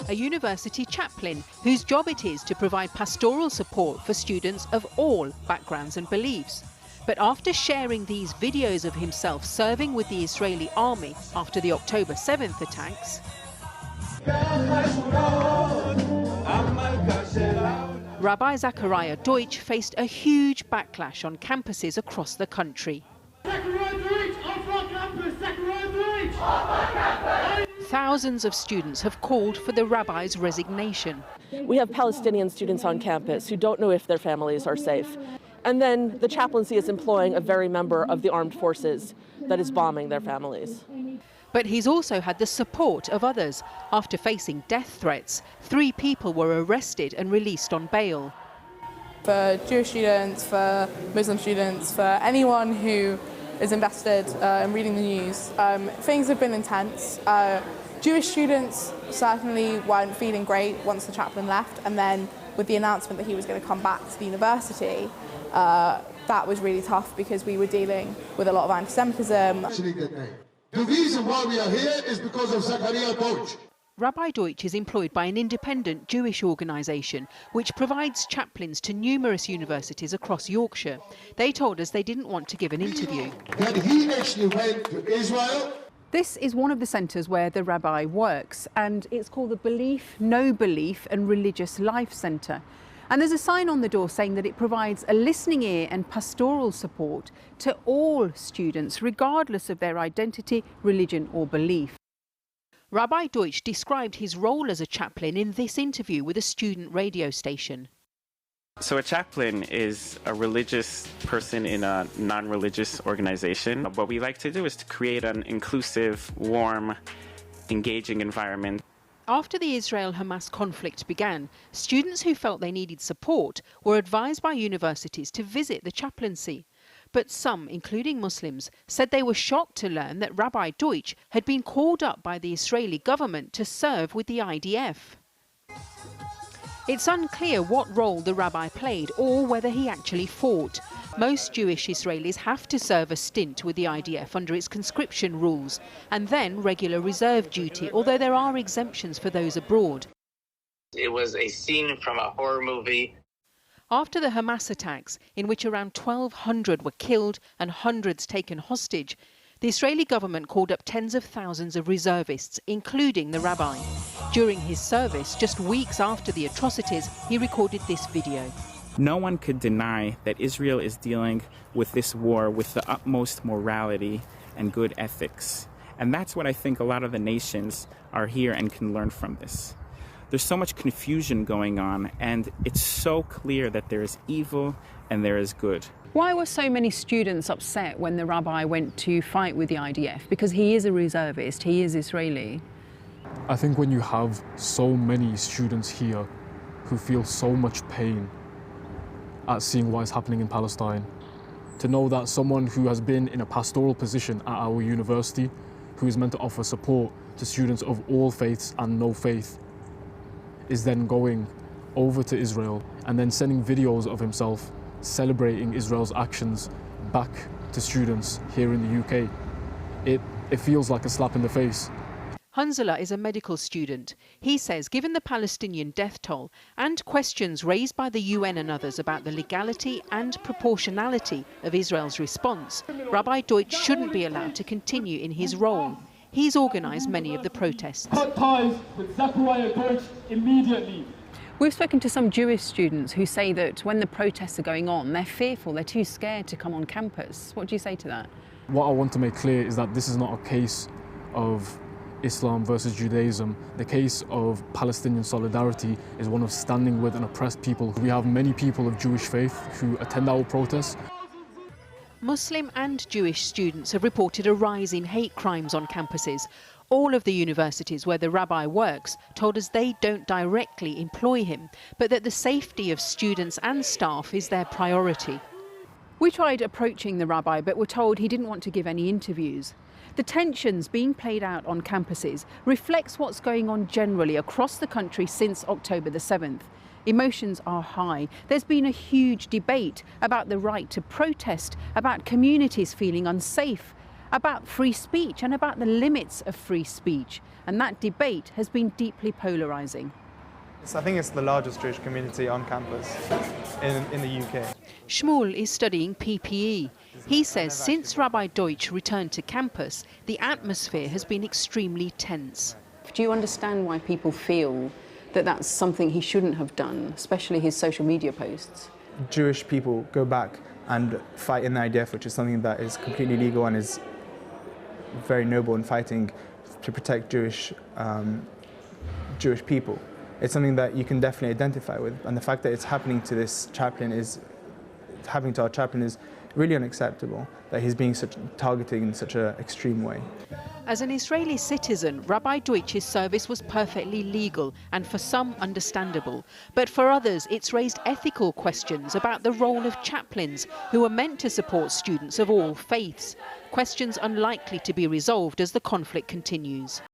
a university chaplain whose job it is to provide pastoral support for students of all backgrounds and beliefs. But after sharing these videos of himself serving with the Israeli army after the October 7th attacks, Rabbi Zecharia Deutsch faced a huge backlash on campuses across the country. Thousands of students have called for the rabbi's resignation. We have Palestinian students on campus who don't know if their families are safe. And then the chaplaincy is employing a very member of the armed forces that is bombing their families. But he's also had the support of others. After facing death threats, 3 people were arrested and released on bail. For Jewish students, for Muslim students, for anyone who is invested in reading the news, things have been intense. Jewish students certainly weren't feeling great once the chaplain left, and then with the announcement that he was going to come back to the university, that was really tough because we were dealing with a lot of anti-Semitism. The reason why we are here is because of Zecharia Deutsch. Rabbi Deutsch is employed by an independent Jewish organisation which provides chaplains to numerous universities across Yorkshire. They told us they didn't want to give an interview. That he actually went to Israel. This is one of the centres where the rabbi works, and it's called the Belief, No Belief and Religious Life Centre. And there's a sign on the door saying that it provides a listening ear and pastoral support to all students, regardless of their identity, religion or belief. Rabbi Deutsch described his role as a chaplain in this interview with a student radio station. So a chaplain is a religious person in a non-religious organization. What we like to do is to create an inclusive, warm, engaging environment. After the Israel-Hamas conflict began, students who felt they needed support were advised by universities to visit the chaplaincy. But some, including Muslims, said they were shocked to learn that Rabbi Deutsch had been called up by the Israeli government to serve with the IDF. It's unclear what role the rabbi played or whether he actually fought. Most Jewish Israelis have to serve a stint with the IDF under its conscription rules, and then regular reserve duty, although there are exemptions for those abroad. It was a scene from a horror movie. After the Hamas attacks, in which around 1,200 were killed and hundreds taken hostage, the Israeli government called up tens of thousands of reservists, including the rabbi. During his service, just weeks after the atrocities, he recorded this video. No one could deny that Israel is dealing with this war with the utmost morality and good ethics. And that's what I think a lot of the nations are here and can learn from this. There's so much confusion going on, and it's so clear that there is evil and there is good. Why were so many students upset when the rabbi went to fight with the IDF? Because he is a reservist, he is Israeli. I think when you have so many students here who feel so much pain at seeing what is happening in Palestine, to know that someone who has been in a pastoral position at our university, who is meant to offer support to students of all faiths and no faith, is then going over to Israel and then sending videos of himself celebrating Israel's actions back to students here in the UK. It feels like a slap in the face. Hanzala is a medical student. He says given the Palestinian death toll and questions raised by the UN and others about the legality and proportionality of Israel's response, Rabbi Deutsch shouldn't be allowed to continue in his role. He's organised many of the protests. Cut ties with Zecharia Deutsch immediately. We've spoken to some Jewish students who say that when the protests are going on, they're fearful, they're too scared to come on campus. What do you say to that? What I want to make clear is that this is not a case of Islam versus Judaism. The case of Palestinian solidarity is one of standing with an oppressed people. We have many people of Jewish faith who attend our protests. Muslim and Jewish students have reported a rise in hate crimes on campuses. All of the universities where the rabbi works told us they don't directly employ him, but that the safety of students and staff is their priority. We tried approaching the rabbi, but were told he didn't want to give any interviews. The tensions being played out on campuses reflects what's going on generally across the country since October the 7th. Emotions are high. There's been a huge debate about the right to protest, about communities feeling unsafe, about free speech and about the limits of free speech. And that debate has been deeply polarising. I think it's the largest Jewish community on campus in the UK. Shmuel is studying PPE. He says since Rabbi Deutsch returned to campus, the atmosphere has been extremely tense. Do you understand why people feel that that's something he shouldn't have done, especially his social media posts? Jewish people go back and fight in the IDF, which is something that is completely legal and is very noble in fighting to protect Jewish people. It's something that you can definitely identify with, and the fact that it's happening to this chaplain is really unacceptable, that he's being targeted in such an extreme way. As an Israeli citizen, Rabbi Deutsch's service was perfectly legal and for some understandable. But for others, it's raised ethical questions about the role of chaplains who are meant to support students of all faiths. Questions unlikely to be resolved as the conflict continues.